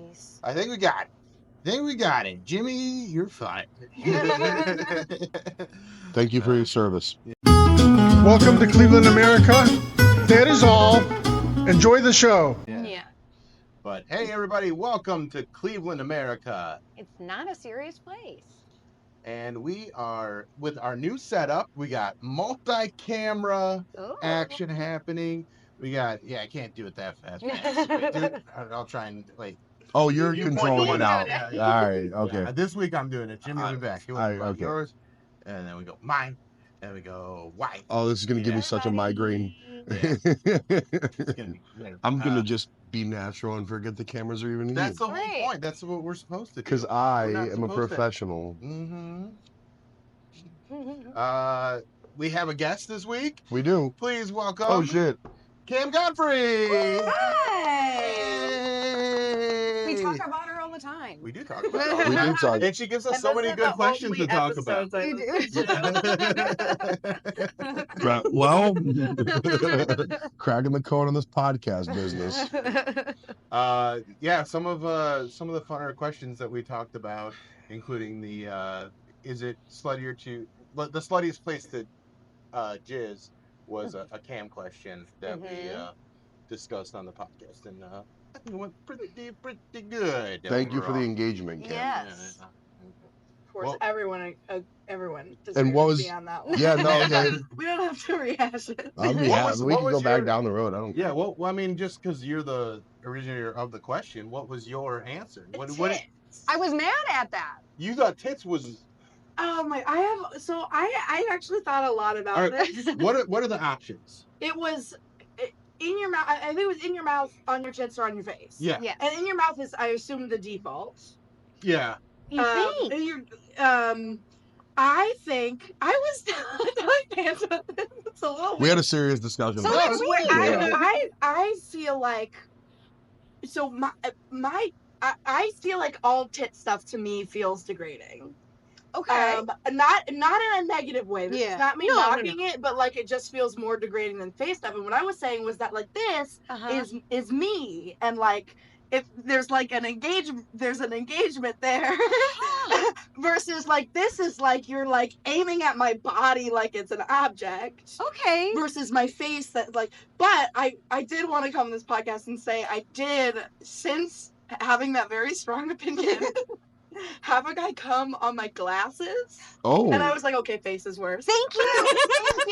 face. I think we got it. Jimmy, you're fine. Thank you for your service. Welcome to Cleveland, America. That is all. Enjoy the show. Yeah. But hey, everybody, welcome to Cleveland, America. It's not a serious place. And we are with our new setup. We got multi-camera action happening. We got, I can't do it that fast. Wait, dude, I'll try and wait. Oh, you're You controlling point it out. Yeah. All right, okay. Yeah, this week I'm doing it. Jimmy will be back. He'll be okay. yours. And then we go mine. And we go white. Oh, this is going to give me such a migraine. Yeah. I'm going to just be natural and forget the cameras are even That's here. the whole point. That's what we're supposed to do. Because I am a professional. We have a guest this week. We do. Please welcome. Oh, shit. Cam Godfrey. Hi. We talk about her all the time. We do talk about her all the time. We do talk. And she gives us so many good questions to talk about. You do. Well, cracking the code on this podcast business. Some of the funner questions that we talked about, including the is it sluttier to the sluttiest place to jizz was a Cam question that we discussed on the podcast, and I think it went pretty good. Thank you for the engagement, Cam. Yes. Of course, everyone deserves and what was, to be on that one. Yeah, no, we don't have to rehash it. We can go back down the road. I don't care. Yeah, well, I mean, just because you're the originator of the question, what was your answer? What I was mad at that. You thought tits was. Oh my! I actually thought a lot about this. What are the options? It was in your mouth. I think it was in your mouth, on your tits, or on your face. Yeah. Yeah. And in your mouth is, I assume, the default. Yeah. You think? I think I was telling Pants about this. It's a little. We had a serious discussion. So about I feel like. So I feel like all tit stuff to me feels degrading. Okay. Not in a negative way. This is not me knocking it, but like it just feels more degrading than face stuff. And what I was saying was that like this is me, and like if there's like there's an engagement there, versus like this is like you're like aiming at my body like it's an object. Okay. Versus my face that like, but I did want to come on this podcast and say I did, since having that very strong opinion. Have a guy come on my glasses. Oh. And I was like, okay, face is worse. Thank you.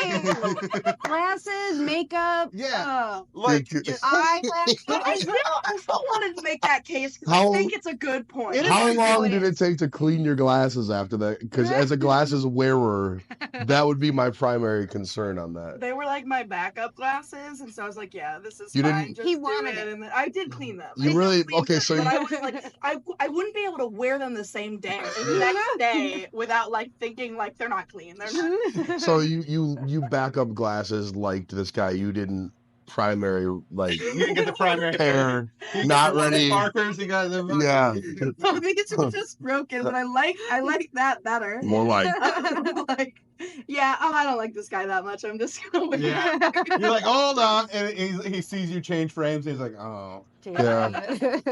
Thank you. Glasses, makeup. Yeah. I still wanted to make that case because I think it's a good point. How long did it take to clean your glasses after that? Because as a glasses wearer, that would be my primary concern on that. They were like my backup glasses, and so I was like, yeah, this is You fine. didn't- Just He do wanted it. it. And then I did clean them. You really okay? So But I was like, I wouldn't be able to wear them the same day, the next day, without like thinking like they're not clean. They're not. So you backup glasses liked this guy. You didn't primary like. You didn't get the primary pair. Not ready. Markers. You got them. Yeah. So I think it's just broken, but I like that better. More like. Like, yeah, I don't like this guy that much. I'm just gonna wear it. You're like, hold on, and he sees you change frames. And he's like, oh. Yeah.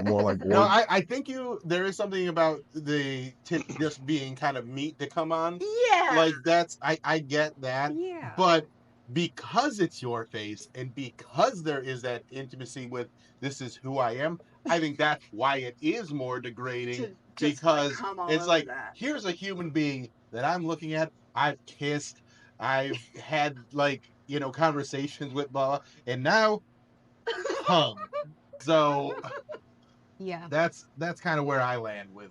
More like. No, I think there is something about the tip just being kind of meat to come on. Yeah. Like I get that. Yeah. But because it's your face and because there is that intimacy with this is who I am, I think that's why it is more degrading. Because it's like, here's a human being that I'm looking at. I've kissed. I've had conversations with blah, and now hung. So yeah, that's kind of where I land with.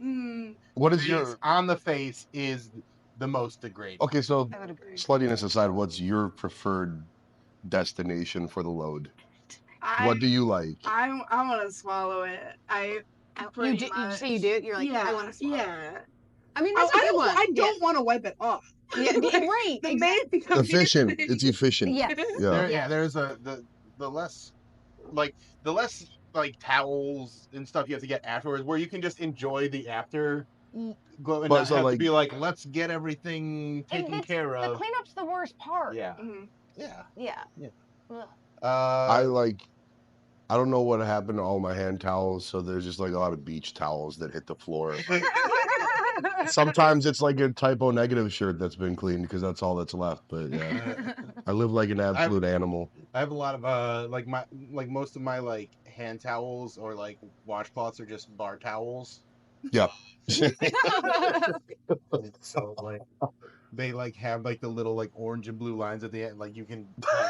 What is Face your on the face is the most degrading. Okay, so I would agree. sluttiness aside, what's your preferred destination for the load? What do you like? I want to swallow it. You say you do? You're like, yeah, I want to swallow. Yeah. I mean, that's a good one. I don't want to wipe it off. Yeah, right. The main Efficient. It's efficient. Yes. Yeah. There's the less towels and stuff you have to get afterwards, where you can just enjoy the after glow and not have to be like, let's get everything taken care of. The cleanup's the worst part. Yeah. Mm-hmm. Yeah. Yeah. Yeah. I like I don't know what happened to all my hand towels, so there's just like a lot of beach towels that hit the floor. Sometimes it's like a typo negative shirt that's been cleaned because that's all that's left. But yeah, I live like an absolute animal. I have a lot of like most of my like hand towels or like washcloths are just bar towels. Yeah. So like they like have like the little like orange and blue lines at the end, like you can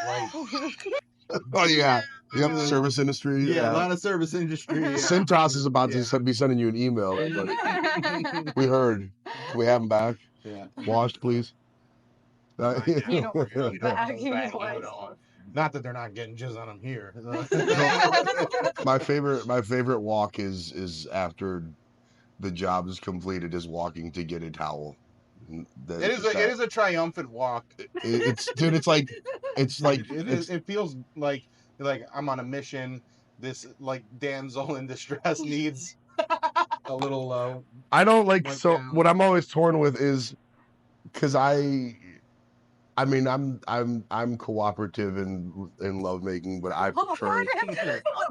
like. Oh yeah, yep. Service industry. Yeah, a lot of service industry. Yeah. Cintas is about to be sending you an email. We heard. Can we have them back? Yeah. Washed, please. Not that they're not getting jizz on them here. my favorite walk is after the job is completed, is walking to get a towel. It is a triumphant walk. It's like it feels like I'm on a mission. This like damsel in distress needs a little I don't like so down. What I'm always torn with is because I mean, I'm cooperative in lovemaking, but I prefer.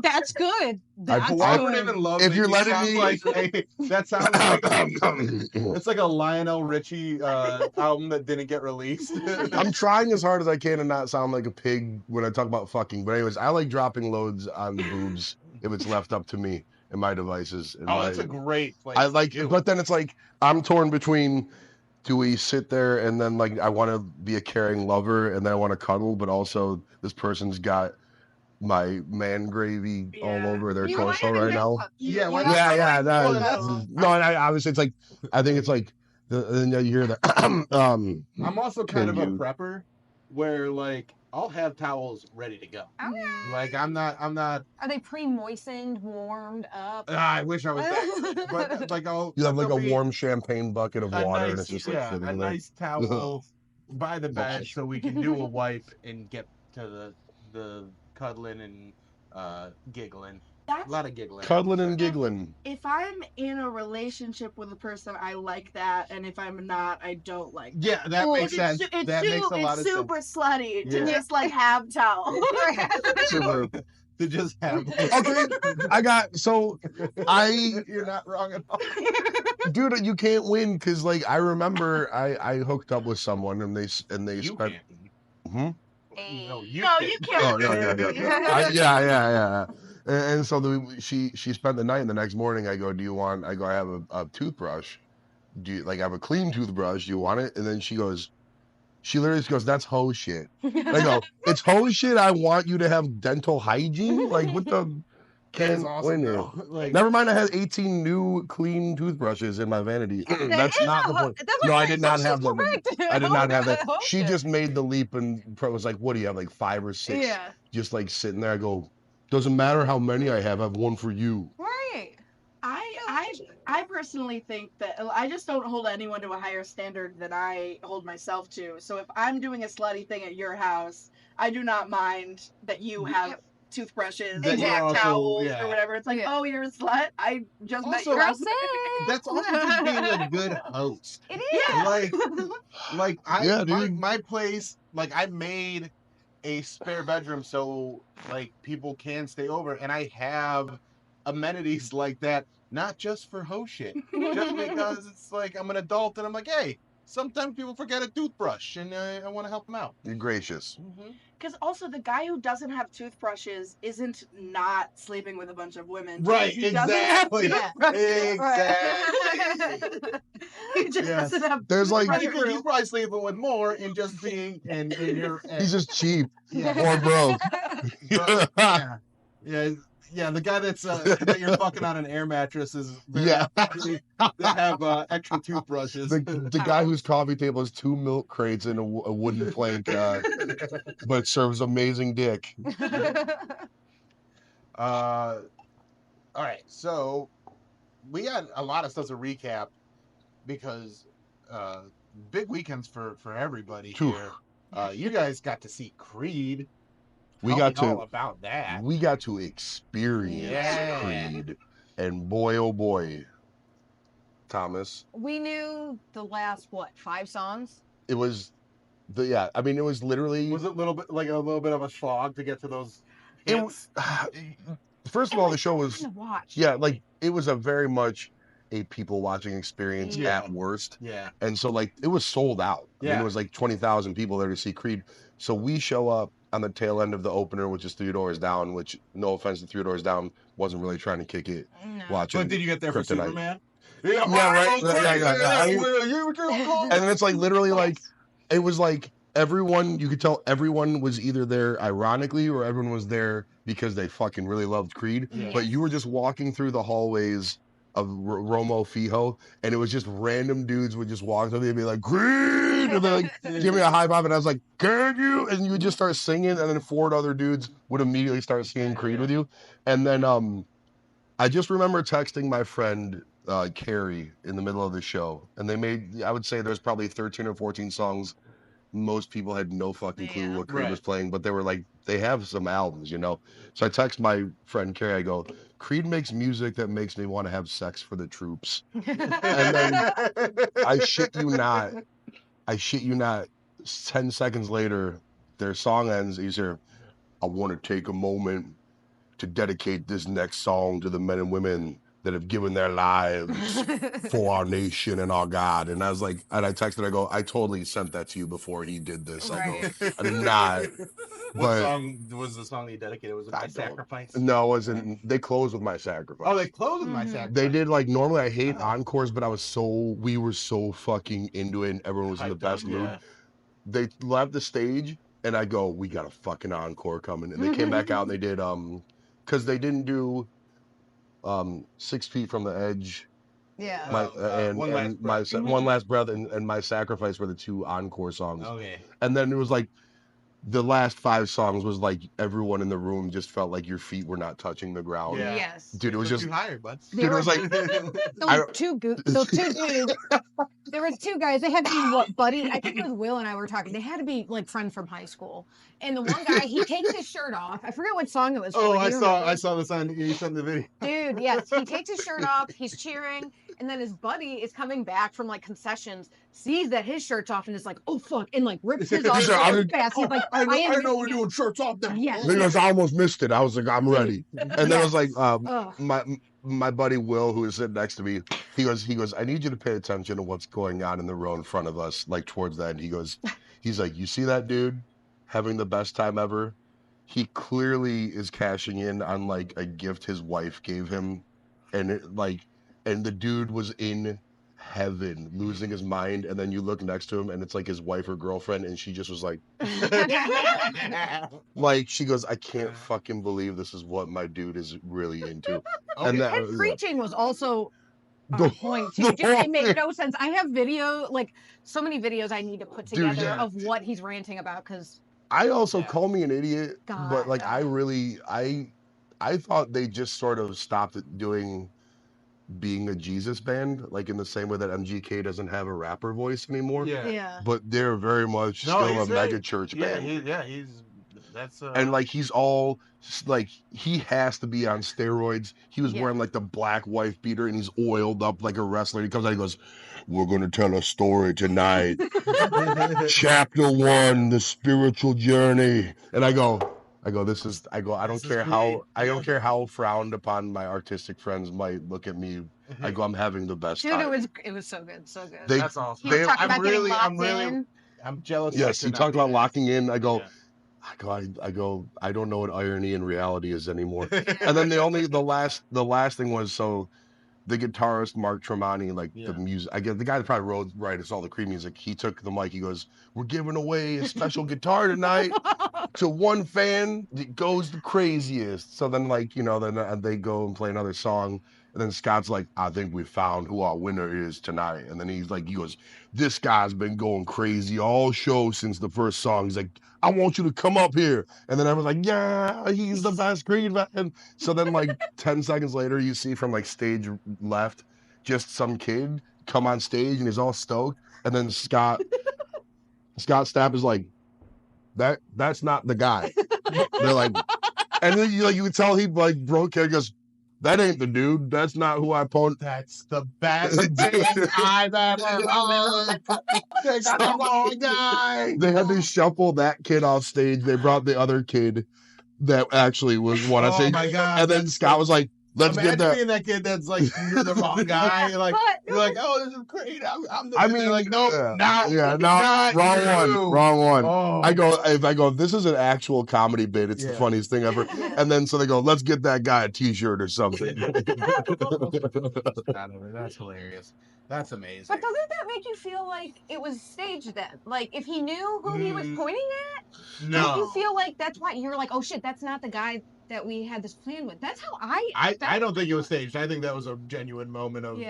That's good. That's cooperative in lovemaking. If you're letting me, that sounds like it's like a Lionel Richie album that didn't get released. I'm trying as hard as I can to not sound like a pig when I talk about fucking. But anyways, I like dropping loads on the boobs if it's left up to me and my devices. And that's a great place. I like, but then it's like I'm torn between. Do we sit there and then like I want to be a caring lover and then I want to cuddle, but also this person's got my man gravy all over their torso right now? Yeah. No, and obviously it's like I think it's like then you hear that. I'm also kind of a prepper where like I'll have towels ready to go. Okay. Like I'm not. Are they pre-moistened, warmed up? I wish I was that. But like you have like a warm champagne bucket of water, and it's just like sitting there. Nice towel by the bed so we can do a wipe and get to the cuddling and giggling. A lot of giggling. Cuddling and giggling. If I'm in a relationship with a person, I like that, and if I'm not, I don't like that. Yeah, that makes sense. That makes a lot of sense. It's super slutty to just like have towels. Super. To just have. Okay, You're not wrong at all. Dude, you can't win because like I remember I hooked up with someone and they you spent. Can't. No, you can't. Oh, yeah. And so she spent the night, and the next morning I go, I have a toothbrush. Do you, like, I have a clean toothbrush. Do you want it? And then she literally just goes, that's hoe shit. I go, it's hoe shit. I want you to have dental hygiene? Like, what the? That's awesome. Like, never mind, I had 18 new clean toothbrushes in my vanity. That's not the point. No, I did not have them. I did not have that. She just made the leap and was like, what do you have, like 5 or 6? Yeah. Just like sitting there. I go, doesn't matter how many I have one for you. Right. I personally think that I just don't hold anyone to a higher standard than I hold myself to. So if I'm doing a slutty thing at your house, I do not mind that you have toothbrushes, exact towels, or whatever. It's like, oh, you're a slut. I just met you. That's also just being a good host. It is. Like my place, like I made a spare bedroom so like people can stay over, and I have amenities like that, not just for hoe shit, just because it's like I'm an adult and I'm like, hey, sometimes people forget a toothbrush and I want to help them out. You're gracious. Because also the guy who doesn't have toothbrushes isn't not sleeping with a bunch of women. Right, exactly. He just doesn't have. There's like he's probably sleeping with more and just being and he's just cheap or broke. Yeah, the guy that's that you're fucking on an air mattress is they have extra toothbrushes. The guy whose coffee table has 2 milk crates and a wooden plank, but serves amazing dick. All right, so we got a lot of stuff to recap because big weekends for everybody here. You guys got to see Creed. We got to about that. We got to experience Creed, and boy, oh boy, Thomas. We knew the last 5 songs. It was, it was literally. Was it a little bit of a slog to get to those First of all, the show was like it was a very much a people watching experience at worst. Yeah. And so like it was sold out. I mean, it was like 20,000 people there to see Creed. So we show up on the tail end of the opener, which is 3 Doors Down, which no offense to 3 Doors Down, wasn't really trying to kick it. No. Watching. But did you get there for Superman? Yeah, right. And then it's like literally like it was like everyone, you could tell everyone was either there ironically or everyone was there because they fucking really loved Creed. Yeah. But you were just walking through the hallways of Romo Fijo, and it was just random dudes would just walk through, they'd be like, Creed! And they're like, give me a high five, and I was like, can you? And you would just start singing, and then 4 other dudes would immediately start singing Creed with you. And then I just remember texting my friend Carrie in the middle of the show, and they made, I would say there's probably 13 or 14 songs. Most people had no fucking clue what Creed was playing, but they were like, they have some albums, you know? So I text my friend Carrie, I go, Creed makes music that makes me want to have sex for the troops. And then I shit you not, 10 seconds later, their song ends, you hear, I want to take a moment to dedicate this next song to the men and women that have given their lives for our nation and our God. And I was like, and I texted, I go, I totally sent that to you before he did this. Right. I go, I did not. What song was the song he dedicated? Was it My Sacrifice? No, it wasn't. They closed with My Sacrifice. Oh, they closed with My Sacrifice. They did like, normally I hate encores, but we were so fucking into it and everyone was in the best mood. Yeah. They left the stage and I go, we got a fucking encore coming. And they came back out and they did, cause they didn't do 6 Feet from the Edge. Yeah. One Last Breath and My Sacrifice were the 2 encore songs. Okay. And then it was like the last 5 songs was like everyone in the room just felt like your feet were not touching the ground. Yeah. Yes. Dude, it was just too high, bud. Dude, it was like those two dudes. There was 2 guys. They had to be buddy? I think it was Will and I were talking. They had to be like friends from high school. And the one guy, he takes his shirt off. I forget what song it was. Oh, I saw the sign. You sent the video. Dude, yes, he takes his shirt off. He's cheering, and then his buddy is coming back from like concessions, sees that his shirt's off, and is like, "Oh fuck!" and like rips his off so fast. He's like, "I know we're doing shirts off now." Yes. Because I almost missed it. I was like, "I'm ready," and then I was like, my buddy Will, who was sitting next to me, he goes, I need you to pay attention to what's going on in the row in front of us, like towards that. And he's like, you see that dude having the best time ever? He clearly is cashing in on like a gift his wife gave him, and the dude was in heaven, losing his mind. And then you look next to him, and it's like his wife or girlfriend, and she just was like, like she goes, I can't fucking believe this is what my dude is really into. And preaching was also on point too. It made no sense. I have so many videos I need to put together of what he's ranting about, because I also call me an idiot, but like I thought they just sort of stopped doing being a Jesus band, like in the same way that MGK doesn't have a rapper voice anymore. Yeah. But they're very much still a mega church band. And like he's all like, he has to be on steroids. He was wearing like the black wife beater and he's oiled up like a wrestler. He comes out and he goes, we're gonna tell a story tonight. Chapter 1, the spiritual journey. And I go, I don't care how frowned upon my artistic friends might look at me. I go, I'm having the best time. Dude, it was so good, so good. That's awesome. I'm jealous. Yes, he talked about locking in. I go, I don't know what irony and reality is anymore. And then the last thing was, so the guitarist Mark Tremonti, the music, I guess the guy that probably wrote all the Creed music, he took the mic, he goes, we're giving away a special guitar tonight to one fan that goes the craziest. So then then they go and play another song, and then Scott's like, I think we found who our winner is tonight. And then he goes, this guy's been going crazy all show since the first song. He's like, I want you to come up here. And then everyone's like, yeah, he's the best Creed man. So then 10 seconds later, you see from stage left, just some kid come on stage and he's all stoked. And then Scott Stapp is like, that's not the guy. They're like, and then you can tell he broke it. He goes, that ain't the dude. That's not who I pwned. That's the best thing I've ever heard. That's the wrong guy. They had to shuffle that kid off stage. They brought the other kid that actually was what I Oh think. my God, And then Scott was like, let's Imagine get that. being that kid that's like, you're the wrong guy. You're like, oh, this is great. I'm the. I and they're mean, like, nope, not wrong you. one, wrong one. Oh. I go, this is an actual comedy bit. It's the funniest thing ever. And then so they go, let's get that guy a T-shirt or something. That's hilarious. That's amazing. But doesn't that make you feel like it was staged then? Like if he knew who he was pointing at, no. you feel like that's why you're like, oh shit, that's not the guy that we had this plan with. That's how I don't think it was staged. I think that was a genuine moment of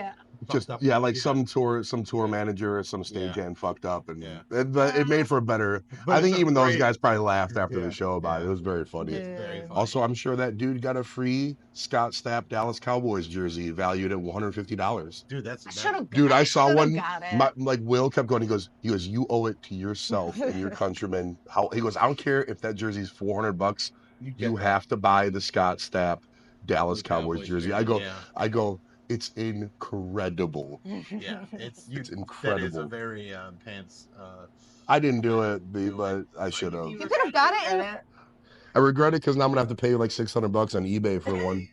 just like some tour manager or some stagehand fucked up, and it made for a better. I think even those guys probably laughed after the show about it. It was very funny. Very funny. Also, I'm sure that dude got a free Scott Stapp Dallas Cowboys jersey valued at $150. Dude, that's I saw one. Like Will kept going. He goes, you owe it to yourself and your countrymen. He goes, I don't care if that jersey's $400. You have to buy the Scott Stapp Dallas Cowboys jersey. I go. It's incredible. Yeah, it's incredible. That is a very Pants. I didn't do it, but I should have. You could have got it. I regret it because now I'm gonna have to pay like $600 on eBay for one.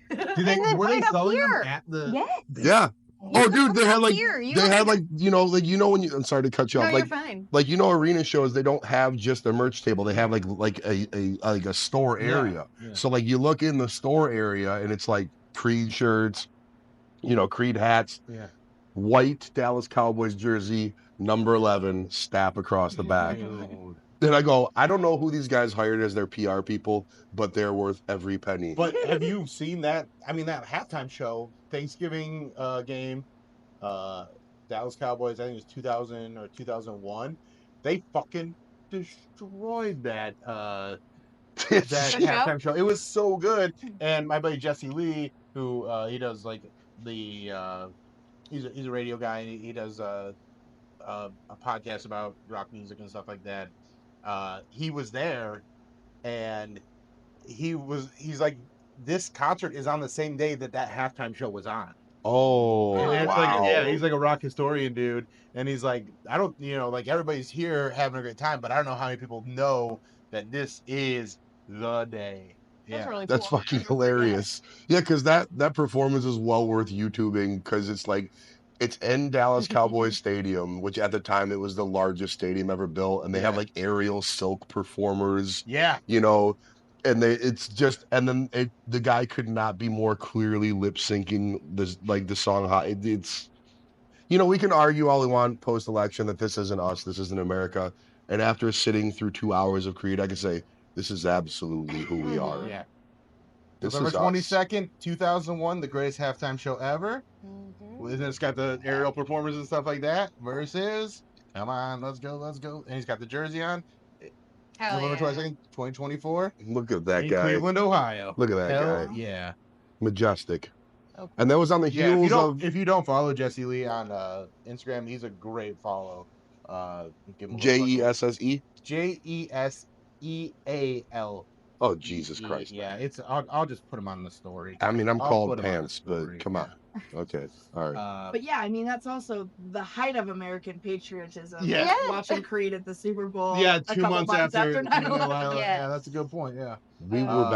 Were they selling them at the? Yeah. Oh, dude, they had like when you. I'm sorry to cut you off. You're fine. Like arena shows, they don't have just a merch table. They have like a store area. Yeah. So like you look in the store area and it's like Creed shirts, Creed hats, white Dallas Cowboys jersey, number 11, Stapp across the back. Then I go, I don't know who these guys hired as their PR people, but they're worth every penny. But have you seen that? I mean, that halftime show, Thanksgiving game, Dallas Cowboys, I think it was 2000 or 2001. They fucking destroyed that halftime show. It was so good. And my buddy Jesse Lee, who he does like he's a radio guy. He does a podcast about rock music and stuff like that. He was there, and he's like, this concert is on the same day that halftime show was on. Oh, and wow. Like, he's like a rock historian dude, and he's like, I don't, like everybody's here having a great time, but I don't know how many people know that this is the day. That's really cool. That's fucking hilarious. Yeah, because that performance is well worth YouTubing, because it's like, it's in Dallas Cowboys Stadium, which at the time it was the largest stadium ever built, and they have like aerial silk performers. Yeah. And the guy could not be more clearly lip syncing the song. It's, we can argue all we want post election that this isn't us, this isn't America. And after sitting through 2 hours of Creed, I can say this is absolutely who we are. Yeah. This November is 22nd, 2001, the greatest halftime show ever. And it's got the aerial performers and stuff like that. Versus, come on, let's go. And he's got the jersey on. November 22nd, 2024. Look at that guy. Cleveland, Ohio. Look at that guy. Yeah. Majestic. Okay. And that was on the heels of... If you don't follow Jesse Lee on Instagram, he's a great follow. Jesse? Jeseal. Oh, Jesus Christ. Yeah, I'll just put him on the story. I mean, I'm called Pants, but come on. Okay, all right. But yeah, I mean, that's also the height of American patriotism. Yeah. Watching Creed at the Super Bowl. Yeah, 2 months after 9/11. Yeah, that's a good point. Yeah. We were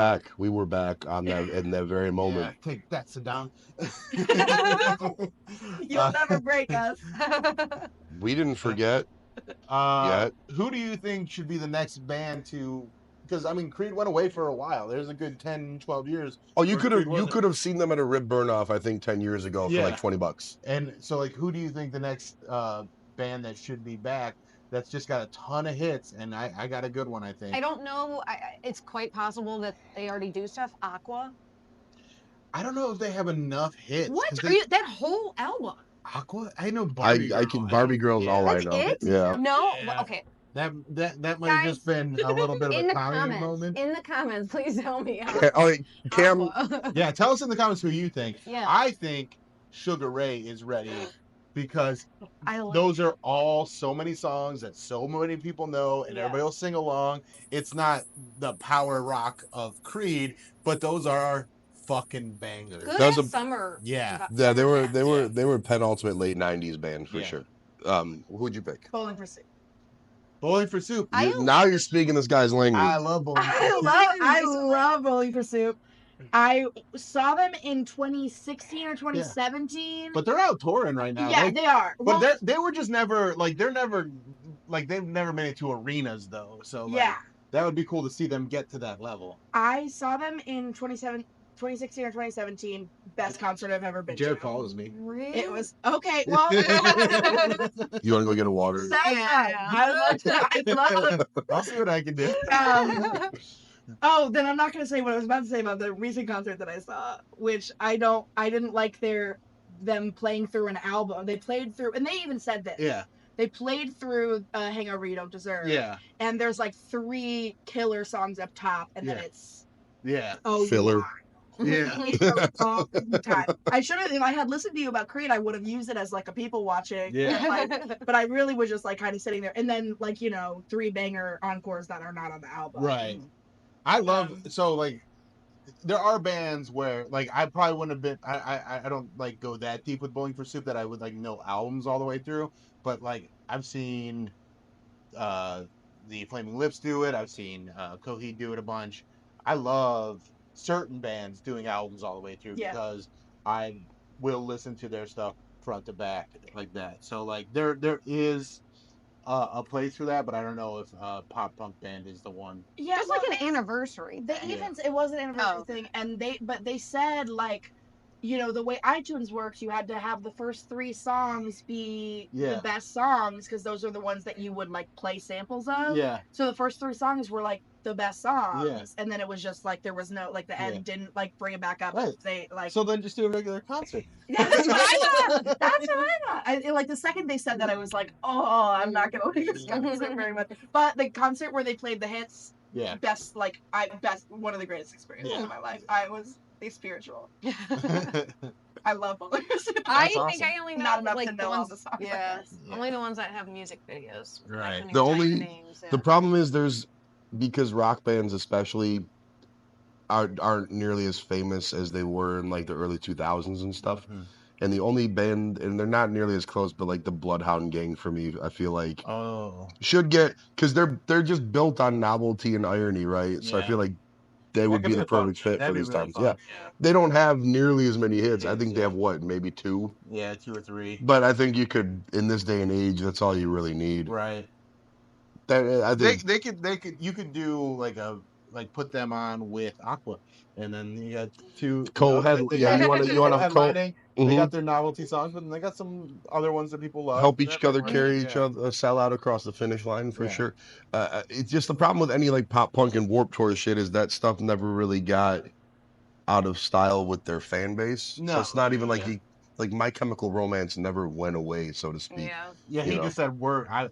back on that in that very moment. Yeah, take that, Saddam. You'll never break us. We didn't forget yet. Who do you think should be the next band to? Because, I mean, Creed went away for a while. There's a good 10, 12 years. Oh, you could have seen them at a rib burn-off, I think, 10 years ago for like $20. And so, like, who do you think the next band that should be back that's just got a ton of hits? And I got a good one, I think. I don't know. It's quite possible that they already do stuff. Aqua. I don't know if they have enough hits. What? That whole album? Aqua? I know Barbie Girl. Barbie Girl's all I know. It? Yeah. No? Yeah. Okay. That might have just been a little bit of a comment moment. In the comments, please tell me. Cam. Yeah, tell us in the comments who you think. Yeah. I think Sugar Ray is ready because those are all so many songs that so many people know and everybody will sing along. It's not the power rock of Creed, but those are fucking bangers. Good summer. Yeah. Yeah, they were penultimate late 90s band for sure. Who'd you pick? Bowling for Soup. Bowling for Soup. Now you're speaking this guy's language. I love Bowling for Soup. I love Bowling for Soup. I saw them in 2016 or 2017. Yeah. But they're out touring right now. Yeah, they are. But they were just never they've never made it to arenas though. So that would be cool to see them get to that level. I saw them in 2016 or 2017. Best concert I've ever been to. Jared follows me. Really? It was okay. Well, You want to go get a water? I'd love to. I'll see what I can do. Oh, then I'm not gonna say what I was about to say about the recent concert that I saw, which I didn't like them playing through an album. They played through, and they even said this. Yeah. They played through Hangover You Don't Deserve. Yeah. And there's like 3 killer songs up top, and then it's filler. Yeah. I should have, if I had listened to you about Creed, I would have used it as like a people watching. Yeah. But I really was just like kind of sitting there, and then like 3 banger encores that are not on the album. Right. I love there are bands where I probably wouldn't have been I don't go that deep with Bowling for Soup that I would know albums all the way through, but I've seen the Flaming Lips do it, I've seen Coheed do it a bunch. I love certain bands doing albums all the way through because I will listen to their stuff front to back like that. So there is a place for that, but I don't know if pop punk band is the one. Yeah, it's like an anniversary. It was an anniversary thing, and they said the way iTunes works, you had to have the first 3 songs be the best songs because those are the ones that you would play samples of. Yeah. So the first 3 songs were the best songs, and then it was just there was no the end didn't bring it back up. Right. They so then just do a regular concert. That's what I thought. That's what I thought. The second they said that, I was like, oh, I'm not gonna like this concert very much. But the concert where they played the hits, best one of the greatest experiences of my life. I was spiritual. I love Bowling for Soup. I think I only know not enough the to know ones. all the songs. Yeah, only the ones that have music videos. Right. The problem is because rock bands especially aren't nearly as famous as they were in the early 2000s and stuff. Mm-hmm. And the only band, and they're not nearly as close, but the Bloodhound Gang for me, I feel should get, because they're just built on novelty and irony, right? So I feel they would be the perfect fit for these times. Yeah. They don't have nearly as many hits. I think they have maybe 2? Yeah, 2 or 3. But I think you could, in this day and age, that's all you really need. Right. I think you could do put them on with Aqua, and then you got 2 co-head. You want to have headlining. They got their novelty songs, but then they got some other ones that people love. Help each other carry each other, sell out across the finish line for sure. It's just the problem with any pop punk and Warped Tour shit is that stuff never really got out of style with their fan base. No, so it's not even My Chemical Romance never went away, so to speak. Yeah. He just said I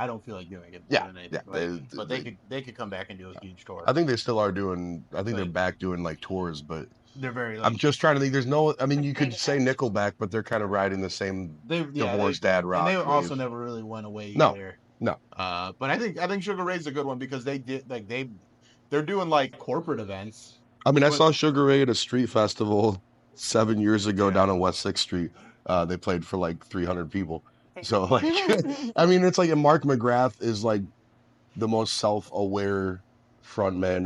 don't feel like doing it. Yeah. But they could come back and do a huge tour. I think they still are doing. I think they're back doing tours, but they're very. I'm just trying to think. There's no. I mean, you could say Nickelback, but they're kind of riding the same divorced dad rock. And they also never really went away either. No. But I think Sugar Ray's a good one because they did they're doing corporate events. I mean, I saw Sugar Ray at a street festival 7 years ago down on West 6th Street. They played for 300 people. So I mean, it's and Mark McGrath is the most self-aware frontman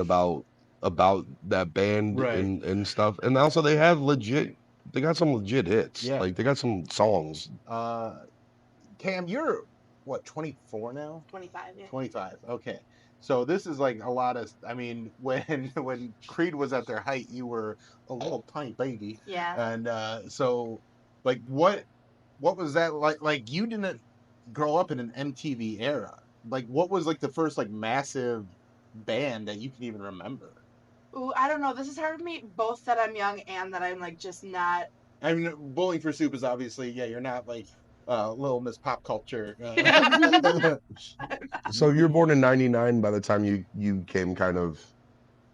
about that band and stuff. And also they got some legit hits. Yeah. They got some songs. Cam, you're what, 24 now? 25, yeah. 25. Okay. So this is a lot of. I mean, when Creed was at their height, you were a little tiny baby. Yeah. And so, what was that like? You didn't grow up in an MTV era. What was the first massive band that you can even remember? Ooh, I don't know. This is hard for me, both that I'm young and that I'm just not. I mean, Bowling for Soup is obviously you're not Little Miss Pop Culture. So you were born in 99. By the time you came kind of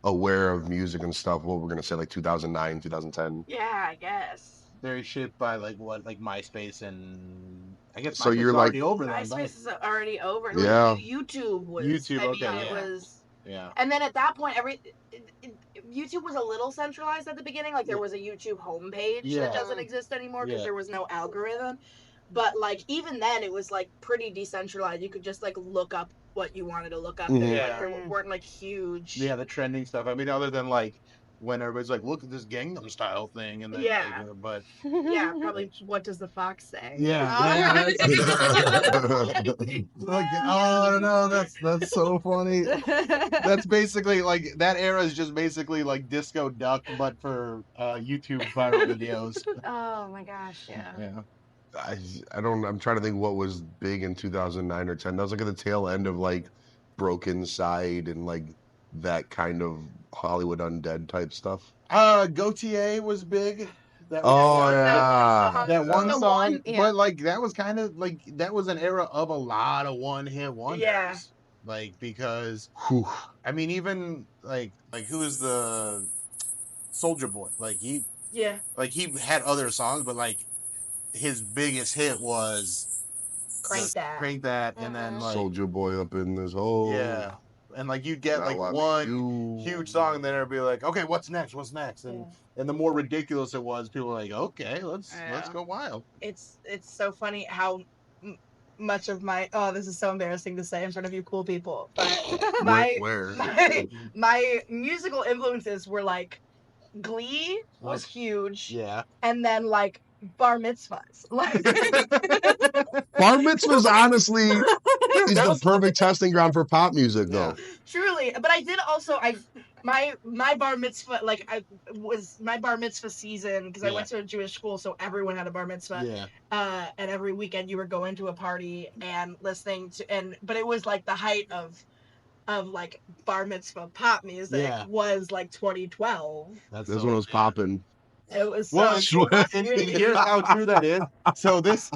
aware of music and stuff, what we're gonna say 2009, 2010. Yeah, I guess. Very shaped by MySpace and I guess. So you're already over then. MySpace is already over. Yeah. YouTube was. YouTube. It was. Yeah. And then at that point, YouTube was a little centralized at the beginning. There was a YouTube homepage that doesn't exist anymore because there was no algorithm. But like even then, it was like pretty decentralized. You could just like look up what you wanted to look up. And, like, there weren't like huge. Yeah, the trending stuff. I mean, other than like when everybody's like, look at this Gangnam Style thing, and then but yeah, probably what does the fox say? yeah. Like, oh no, that's so funny. That's basically like that era is just basically like Disco Duck, but for YouTube viral videos. Oh my gosh, yeah. I'm trying to think what was big in 2009 or 10. That was like at the tail end of like Broken Side and like that kind of Hollywood Undead type stuff. Gautier was big. That one song, but like that was kind of like that was an era of a lot of one-hit wonders. Yeah. Like because I mean even like who is the Soldier Boy? Like he had other songs, but like his biggest hit was Crank That, and then like Soldier Boy up in this hole. Yeah. And like you'd get like one huge song, and then it'd be like, okay, what's next? And the more ridiculous it was, people were like, okay, let's go wild. It's so funny how much of my this is so embarrassing to say in front of you cool people, but my musical influences were like Glee was huge, and then like bar mitzvahs. Like bar mitzvahs honestly is the perfect testing ground for pop music though. Truly. But I did also my bar mitzvah, like my bar mitzvah season, because I went to a Jewish school, so everyone had a bar mitzvah. And every weekend you were going to a party and listening to but it was like the height of like bar mitzvah pop music was like 2012. That's when it was popping. It was and here's how true that is. So this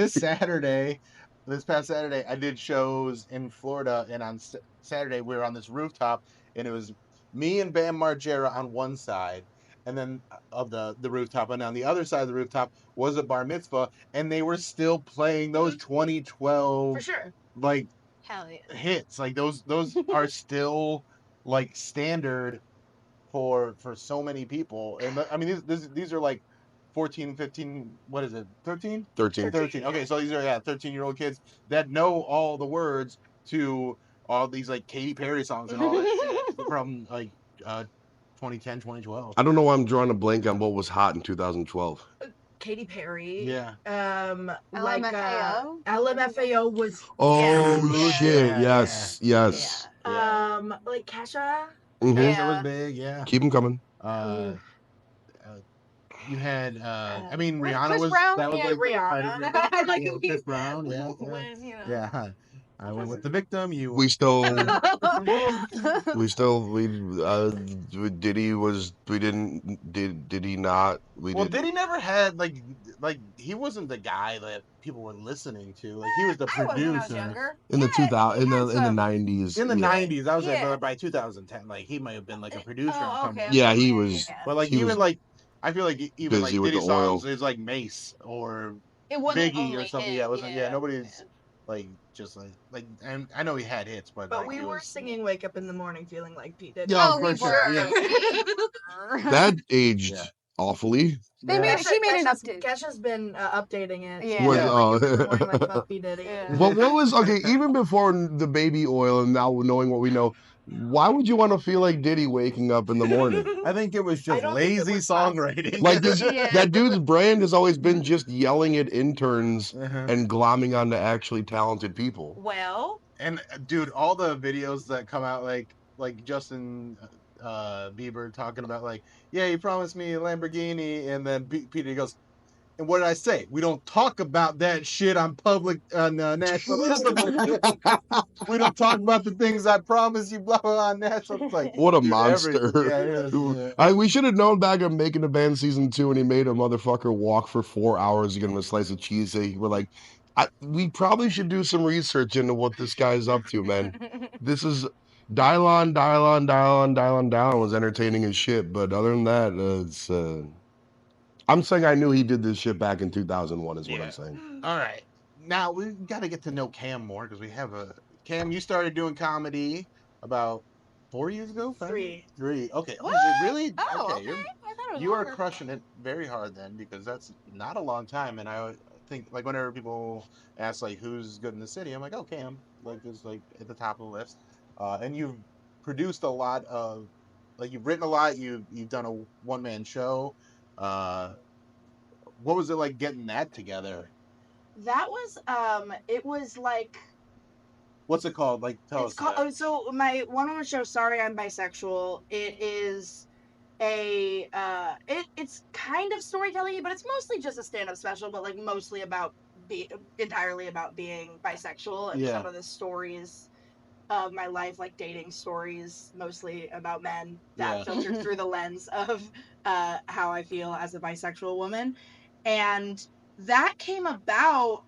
Saturday, this past Saturday, I did shows in Florida, and on Saturday we were on this rooftop, and it was me and Bam Margera on one side, and then of the rooftop, and on the other side of the rooftop was a bar mitzvah, and they were still playing those 2012 for sure, like hell yeah hits. Like those are still like standard for so many people. And I mean these are like 14, 15, what is it, 13? 13. Okay, so these are 13-year-old kids that know all the words to all these like Katy Perry songs and all that shit from like 2010, 2012. I don't know why I'm drawing a blank on what was hot in 2012. Katy Perry. Yeah. Like LMFAO. LMFAO was. Shit! Yes. Like Kesha. Kesha was big. Yeah. Keep them coming. You had, I mean, Rihanna Chris was. Brown? That was Yeah, like Rihanna. I like Chris Brown. Yeah. I went with the victim. We still Diddy was. We didn't. Did he not? Diddy never had like he wasn't the guy that people were listening to. Like he was the producer. In the 2000 in the 90s. In the 90s, I was like, by 2010, like he might have been like a producer or something. Okay. Yeah, he was. But like even like I feel like even like Diddy songs is like Mace or Biggie or something. Yeah, it wasn't. Yeah, nobody's like just like and I know he had hits, but like, we were singing "Wake Up in the Morning" feeling like Pete did. Yeah, for sure. Yeah. That aged awfully. She made an update. Kesha's been updating it. Yeah. But what was even before the baby oil and now knowing what we know, why would you want to feel like Diddy waking up in the morning? I think it was just lazy songwriting. Like that dude's brand has always been just yelling at interns and glomming onto actually talented people. Well, and dude, all the videos that come out like Justin Bieber talking about like, yeah, he promised me a Lamborghini, and then Peter goes, and what did I say? We don't talk about that shit on public national. We don't talk about the things I promised you, blah blah on national. It's like, what a monster! We should have known back in Making a Band season 2 when he made a motherfucker walk for 4 hours to get him a slice of cheese. We're like, we probably should do some research into what this guy's up to, man. This is. Dial on was entertaining as shit, but other than that, it's. I'm saying I knew he did this shit back in 2001 is what I'm saying. All right. Now, we got to get to know Cam more because we have Cam, you started doing comedy about 4 years ago? 3. 3. Okay. What? Oh, really? Oh, okay. You are crushing it very hard then because that's not a long time. And think like whenever people ask like who's good in the city, I'm like, oh, Cam, like is like at the top of the list. And you've produced a lot of, like you've written a lot. You've done a one-man show. What was it like getting that together? That was it was like What's it called? Like tell it's us. called so my one-woman show, Sorry I'm Bisexual. It is a it's kind of storytelling, but it's mostly just a stand-up special, but like mostly about entirely about being bisexual and some of the stories of my life, like dating stories, mostly about men that filtered through the lens of how I feel as a bisexual woman. And that came about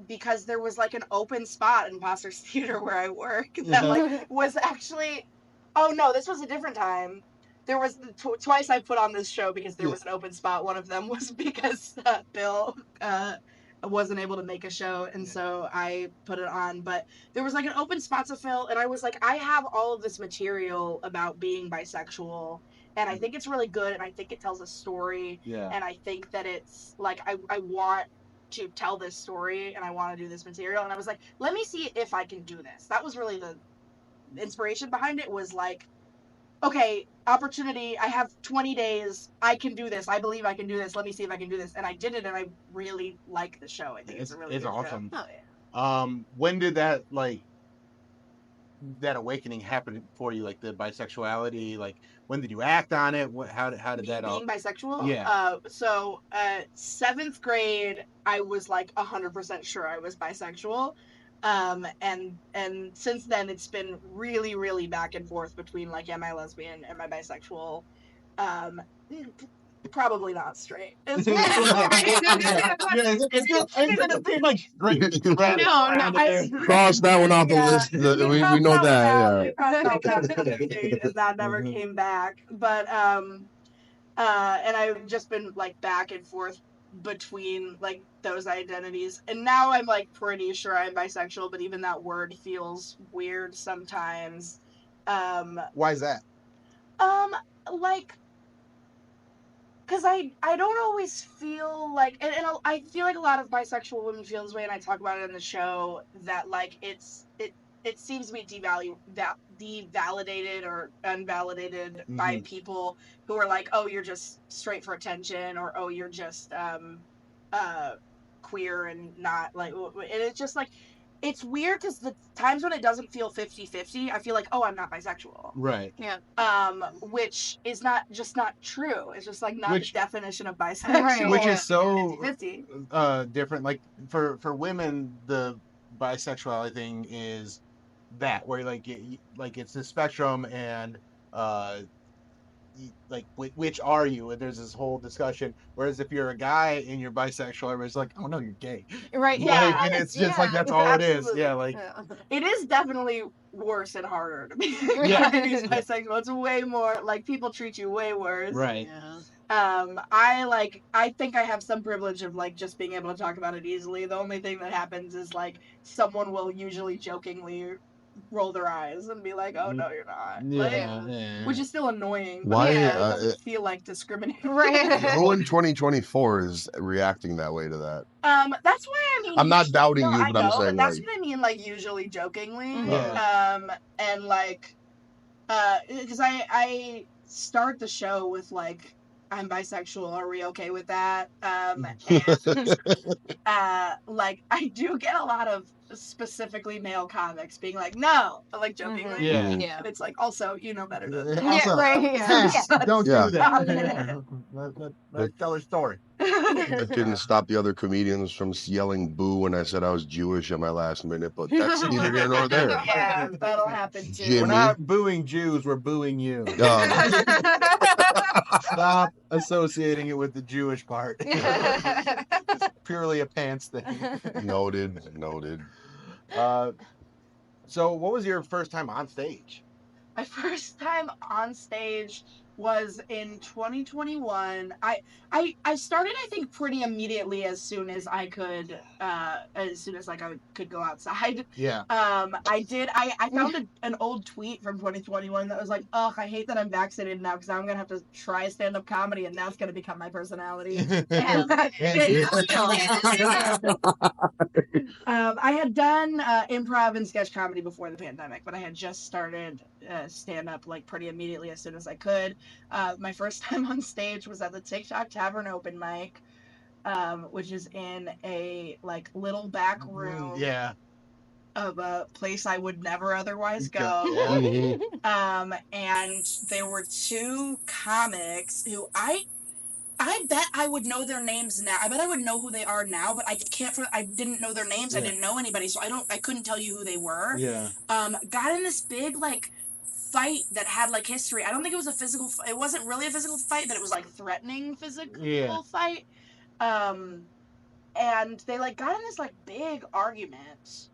because there was like an open spot in Foster's Theater where I work that like was actually, oh no, this was a different time. There was twice I put on this show because there was an open spot. One of them was because Bill wasn't able to make a show, and so I put it on. But there was like an open spot to fill, and I was like, I have all of this material about being bisexual, and I think it's really good, and I think it tells a story, and I think that it's like I want to tell this story, and I want to do this material, and I was like, let me see if I can do this. That was really the inspiration behind it, was like, okay, opportunity, I have 20 days, I can do this, I believe I can do this, let me see if I can do this, and I did it, and I really like the show. I think it's a really good awesome show. Oh, yeah. When did that like that awakening happen for you, like the bisexuality? Like when did you act on it? How did that all being bisexual? Yeah. So 7th grade, I was like 100% sure I was bisexual. And since then it's been really, really back and forth between like, am I lesbian, am I bisexual? Probably not straight. It's Cross that one off the list. We know that. Yeah. That never came back. But and I've just been like back and forth between like those identities, and now I'm like pretty sure I'm bisexual, but even that word feels weird sometimes. Why is that? Like, because I don't always feel like, and I feel like a lot of bisexual women feel this way, and I talk about it in the show, that like it seems to be devalidated or unvalidated by people who are like, oh, you're just straight for attention, or oh, you're just queer and not like, and it's just like, it's weird because the times when it doesn't feel 50-50, I feel like, oh, I'm not bisexual. Right. Yeah. Which is not true. It's just like not the definition of bisexual. Right. Which is so 50. Different. Like for women, the bisexuality thing is that where like it's a spectrum, and like which are you? And there's this whole discussion. Whereas if you're a guy and you're bisexual, everybody's like, oh no, you're gay. Right. Yeah. Like, and it's just like that's all Absolutely. it is. Yeah. Like it is definitely worse and harder to be bisexual. It's way more like people treat you way worse. right. I think I have some privilege of like just being able to talk about it easily. The only thing that happens is like someone will usually jokingly roll their eyes and be like, oh no, you're not. Yeah. Which is still annoying. Why, It doesn't feel like discrimination. Right. Who in 2024 is reacting that way to that? That's why I mean, I'm not doubting you, but I'm saying, that's like, what I mean, like usually jokingly. Yeah. And like because I start the show with like, I'm bisexual, are we okay with that? And like I do get a lot of specifically male comics being like, no, like jokingly. Yeah. Yeah. And it's like, also, you know better than that. Yeah, right. Yeah. Don't Yeah. do that. Let's tell her story. That didn't stop the other comedians from yelling boo when I said I was Jewish at my last minute, but that's neither here nor there. Yeah, that'll happen too. Jimmy. We're not booing Jews, we're booing you. Stop associating it with the Jewish part. It's purely a pants thing. Noted. So what was your first time on stage? My first time on stage was in 2021. I started, I think, pretty immediately as soon as I could go outside. Yeah. I found an old tweet from 2021 that was like, ugh, I hate that I'm vaccinated now because I'm gonna have to try stand-up comedy and that's gonna become my personality. I had done improv and sketch comedy before the pandemic, but I had just started stand-up like pretty immediately as soon as I could. My first time on stage was at the TikTok Tavern open mic, which is in a like little back room of a place I would never otherwise go. And there were two comics who I bet I would know their names now. I bet I would know who they are now, but I didn't know their names. I didn't know anybody, so I couldn't tell you who they were. Got in this big like fight that had like history. I don't think it was a physical it wasn't really a physical fight, but it was like threatening physical fight. And they like got in this like big argument,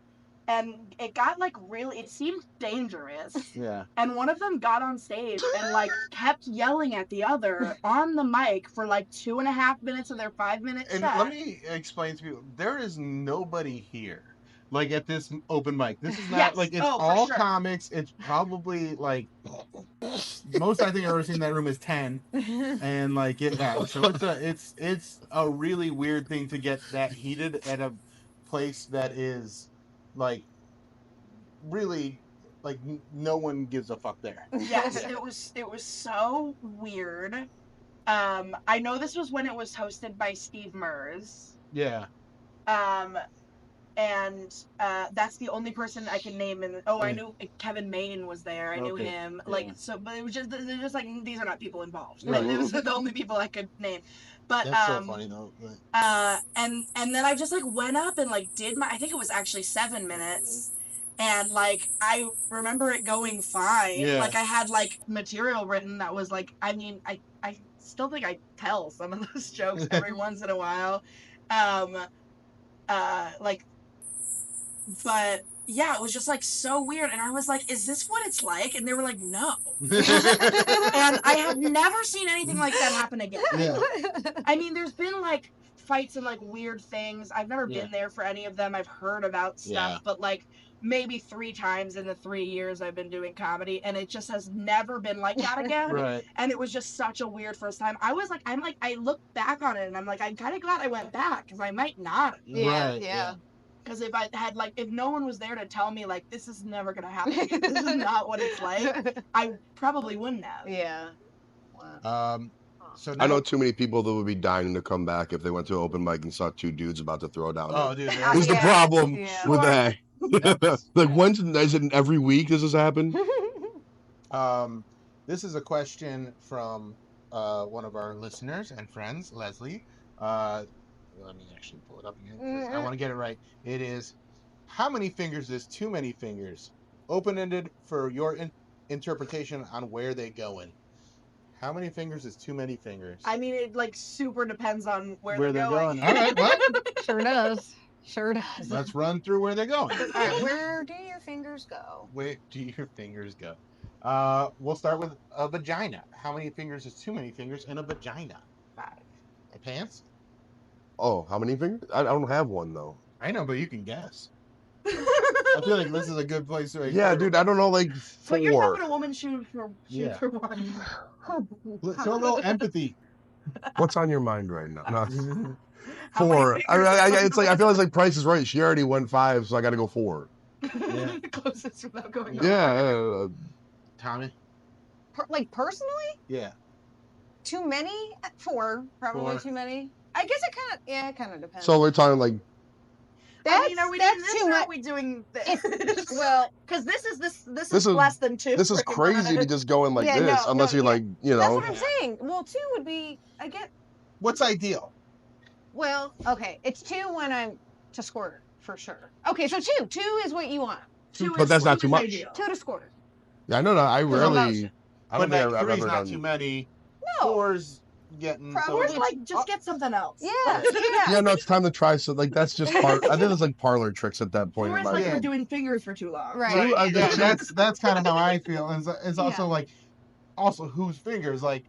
and it got like it seemed dangerous. And one of them got on stage and like kept yelling at the other on the mic for like 2.5 minutes of their 5-minute set. And let me explain to you, there is nobody here. Like at this open mic, this is not like it's all comics. It's probably like most I think I've ever seen in that room is 10, and like so it's a really weird thing to get that heated at a place that is like really like no one gives a fuck there. Yes, it was so weird. I know this was when it was hosted by Steve Mers. And that's the only person I can name. And I knew Kevin Maine was there. I knew him. Like so, but it was just they're just like these are not people involved. Like it was the only people I could name. But that's so funny though. And then I just like went up and like did I think it was actually 7 minutes. And like I remember it going fine. Like I had like material written that was like I still think I tell some of those jokes every once in a while. But yeah, it was just like so weird, and I was like, "Is this what it's like?" And they were like, "No." And I have never seen anything like that happen again. I mean, there's been like fights and like weird things. I've never been there for any of them. I've heard about stuff, but like maybe 3 times in the 3 years I've been doing comedy, and it just has never been like that again. And it was just such a weird first time. I look back on it and I'm like, I'm kind of glad I went back because I might not. Because if I had if no one was there to tell me like this is never gonna happen, this is not what it's like, I probably wouldn't have. So I know too many people that would be dying to come back if they went to an open mic and saw 2 dudes about to throw down. Oh, dude, who's the problem with that? Like is it every week does this happen? This is a question from one of our listeners and friends, Leslie. Let me actually pull it up again. I want to get it right. It is, how many fingers is too many fingers? Open-ended for your interpretation on where they going. How many fingers is too many fingers? I mean, it like super depends on where they're going. All right, well. Sure does. Sure does. Let's run through where they're going. All right, where do your fingers go? Where do your fingers go? We'll start with a vagina. How many fingers is too many fingers in a vagina? 5. Pants? Oh, how many fingers? I don't have one though. I know, but you can guess. I feel like this is a good place to. Dude, I don't know, like 4. Put yourself in a woman's shoe for one. Show a little empathy. What's on your mind right now? No. 4. It's like I feel like Price is Right. She already won 5, so I got to go 4. The closest without going. Tommy. Like personally? Yeah. Too many? 4, probably 4. Too many. I guess it kind of depends. So we're talking like. Are we doing this or are we doing this? Well, because this is less than 2. This is crazy to just go in like this, unless you're like, you know. That's what I'm saying. Well, 2 would be, I get. What's ideal? Well, okay, it's 2 when I'm to squirt, for sure. Okay, so 2. 2 is what you want. 2 but that's not too much. Ideal. 2 to squirt. Yeah, I know. I rarely. I don't think I've 3's ever not done. too many. No. 4's getting. Or like just get something else. Yeah, no, it's time to try. So like that's just I think it's like parlor tricks at that point. Or it's like you're doing fingers for too long. Right. That's kind of how I feel. It's also like also whose fingers? Like,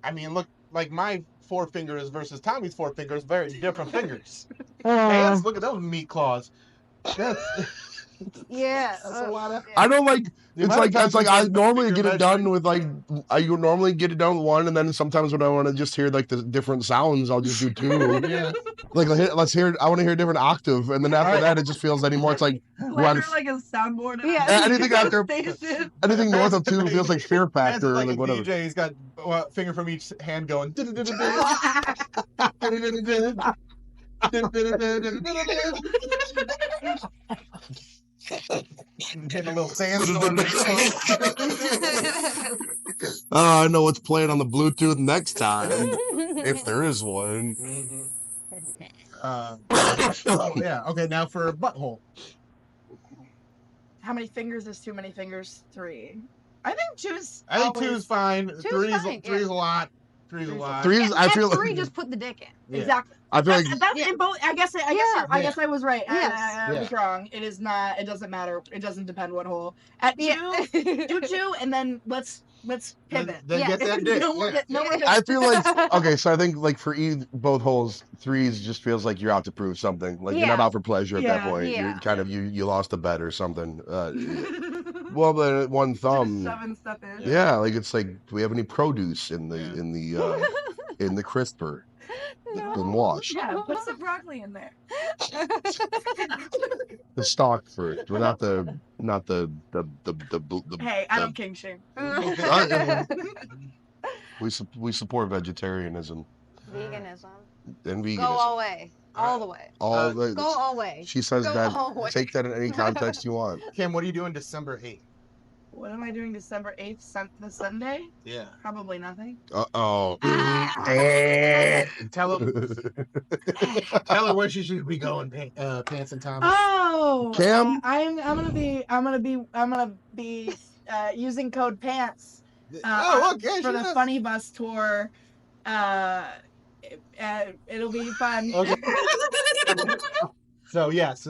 I mean, look, like my 4 fingers versus Tommy's 4 fingers, very different fingers. Hands, look at those meat claws. That's Yeah. a lot of. I don't like. The It's amount of like times I we've done normally finger get it done measuring. with like I normally get it done with one, and then sometimes when I want to just hear like the different sounds, I'll just do 2. Yeah. Like let's hear. I want to hear a different octave, and then after Right. that, it just feels anymore. It's like we're on Like a soundboard. Yeah. anything after Station. anything north of 2 feels like Fear That's Factor or like like a whatever. DJ. He's got a finger from each hand going. Getting a little sandstorm. I know what's playing on the Bluetooth next time, if there is one. Oh, yeah. Okay, now for a butthole. How many fingers is too many fingers? 3. I think 2's. I think always- 2's fine. Two's 3's fine, three's yeah. a lot. 3's a lot. Three's. I At feel. 3, just put the dick in. Yeah. Exactly. I feel like That's in both. I guess. I guess I was right. Yes. I was wrong. It is not. It doesn't matter. It doesn't depend what hole. At 2, Yeah. do 2, and then let's pivot. Then Yeah. get that dick. No more. Yeah. No more. I feel like okay, so I think like for both holes, 3s just feels like you're out to prove something. Like you're not Yeah. out for pleasure at that Yeah, point. yeah. You're kind of you lost a bet or something. Well, the one thumb. 7 stuff in. Yeah, like it's like, do we have any produce in the crisper? Been washed. Yeah, put some broccoli in there. The stalk first, but not the Hey, I don't king shame. we support vegetarianism Veganism. and Go veganism. all way. All the way. All Go the, all way. she says Go that. all way. Take that in any context you want. Kim, what are you doing December 8th? What am I doing December 8th, the Sunday? Yeah. Probably nothing. Oh. Tell her where she should be going, Pants and Tommy. Oh, Cam? I'm gonna be using code PANTS Okay. for the Funny Bus tour. It'll be fun. Okay. So yes,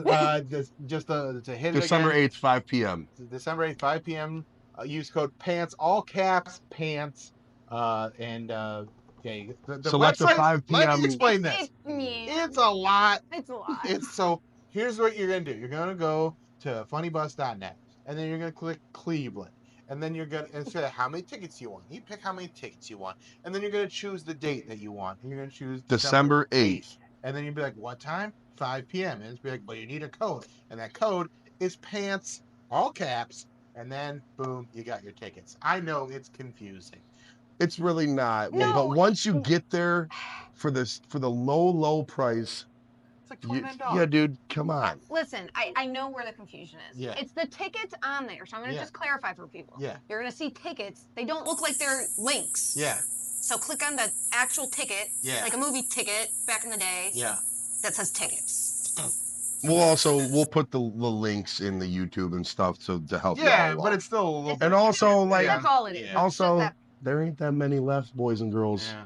just to hit it December again. 8th, 5 p.m. December 8th, 5 p.m. Use code PANTS, all caps, PANTS, and okay. The So let the website- 5 Let p.m. me explain this. Yeah. It's a lot. It's a lot. So here's what you're gonna do. You're gonna go to funnybus.net, and then you're gonna click Cleveland, and then you're gonna say how many tickets you want. You pick how many tickets you want, and then you're gonna choose the date that you want. And you're gonna choose December 8th. and then you'd be like, what time? 5 p.m. And it's be like, well, you need a code, and that code is PANTS, all caps, and then boom, you got your tickets. I know it's confusing. It's really not. No. But once you get there for the low price, It's like $29. yeah, dude, come on. Listen, I know where the confusion is. Yeah. It's the tickets on there. So I'm going to Yeah. just clarify for people. Yeah. You're going to see tickets. They don't look like they're links. Yeah. So click on the actual ticket, Yeah. like a movie ticket back in the day, Yeah. that says tickets. We'll put the links in the YouTube and stuff to help you Yeah, out. but it's still a little. And also, like, That's all it is. Yeah. also, That- there ain't that many left, boys and girls. Yeah.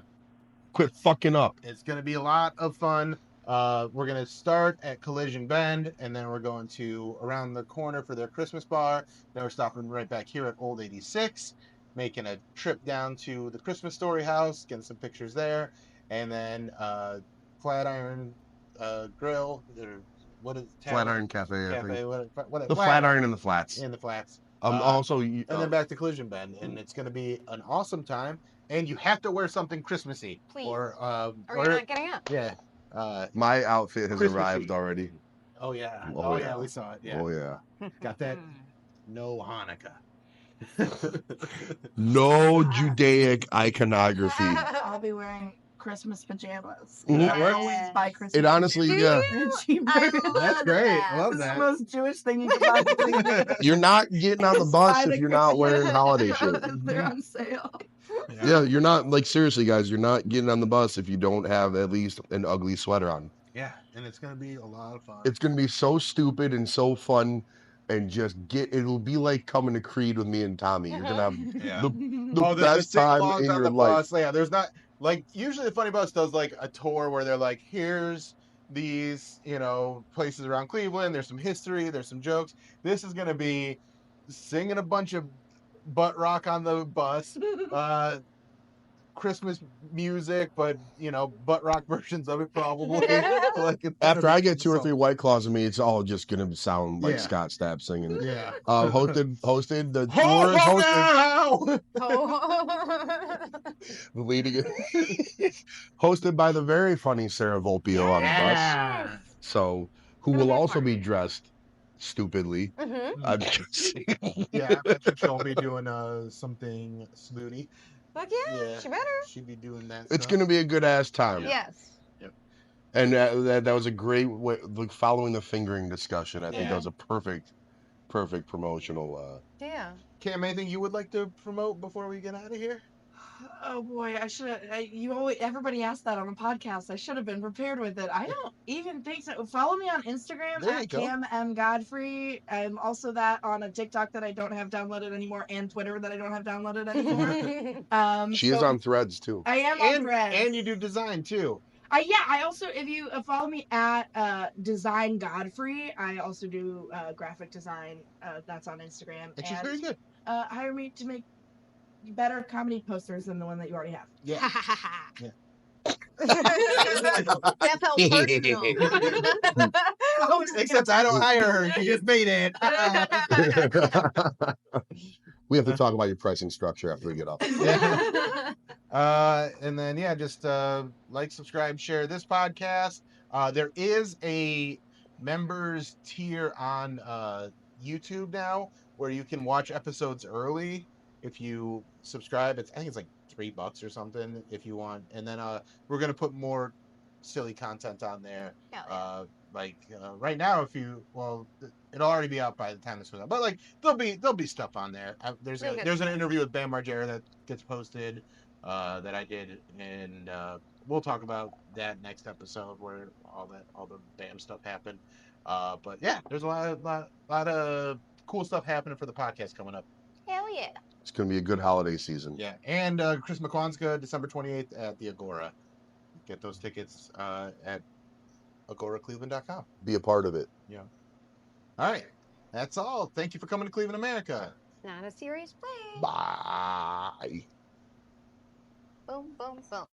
Quit fucking up. It's gonna be a lot of fun. We're gonna start at Collision Bend, and then we're going to around the corner for their Christmas bar. Then we're stopping right back here at Old 86, making a trip down to the Christmas Story House, getting some pictures there, and then Flatiron Grill. What is it? Flatiron Cafe, I think. Cafe? What, The Flatiron in the Flats. in the flats. Also, And then back to Collision Bend, and it's going to be an awesome time. And you have to wear something Christmassy, Please. or Or you're not getting up. yeah. my outfit has Christmas arrived Eve. already. Oh yeah. Oh, Oh yeah. yeah. We saw it. Yeah. Oh yeah. Got that. No Hanukkah. No Judaic iconography. I'll be wearing Christmas pajamas. Mhm. I always buy Christmas. It honestly, Do yeah. you? cheaper. I It's love That's great. that. I love the that. most Jewish thing you can possibly do. You're not getting on the bus if you're not wearing holiday shit. They're on sale. Yeah, you're not, like, seriously, guys, you're not getting on the bus if you don't have at least an ugly sweater on. Yeah, and it's gonna be a lot of fun. It's gonna be so stupid and so fun, and just it'll be like coming to Creed with me and Tommy. You're gonna have Yeah. the best time sing-alongs in on your the life. bus. Yeah, there's not like usually the Funny Bus does like a tour where they're like, here's these, places around Cleveland. There's some history. There's some jokes. This is gonna be singing a bunch of butt rock on the bus. Christmas music, but butt rock versions of it probably. Like After I get 2 or 3 White Claws in me, it's all just gonna sound like Yeah. Scott Stapp singing. Yeah. Hosted the Ho, tour is ho, hosted. now! The leading hosted by the very funny Sarah Volpio on the bus. Yeah. So who will also be dressed stupidly. I'm just Yeah, I bet she'll be doing something snooty. Fuck yeah, she better. She'd be doing that. It's stuff. gonna be a good ass time. Yes. And that was a great way, like following the fingering discussion. I think that was a perfect promotional. Yeah. Cam, anything you would like to promote before we get out of here? Oh boy, I should have. Everybody asked that on the podcast. I should have been prepared with it. I don't even think so. Follow me on Instagram There you at go. Cam Godfrey. I'm also that on a TikTok that I don't have downloaded anymore, and Twitter that I don't have downloaded anymore. She is on Threads too. I am on Threads, and you do design too. I also, if you follow me at Design Godfrey, I also do graphic design. That's on Instagram. And she's very good. Hire me to make better comedy posters than the one that you already have. Yeah. That felt personal. Except I don't hire her. She just made it. We have to talk about your pricing structure after we get off. And then just like, subscribe, share this podcast. There is a members tier on YouTube now where you can watch episodes early if you subscribe. I think it's like $3 or something if you want. And then we're gonna put more silly content on there. Right now, it'll already be out by the time this goes out. But like there'll be stuff on there. There's an interview with Bam Margera that gets posted that I did, and we'll talk about that next episode where all the Bam stuff happened. But yeah, there's a lot of cool stuff happening for the podcast coming up. Hell yeah. It's going to be a good holiday season. Yeah, and Chris McQuanska, December 28th at the Agora. Get those tickets at agoracleveland.com. Be a part of it. Yeah. All right. That's all. Thank you for coming to Cleveland, America. Not a serious play. Bye. Boom, boom, boom.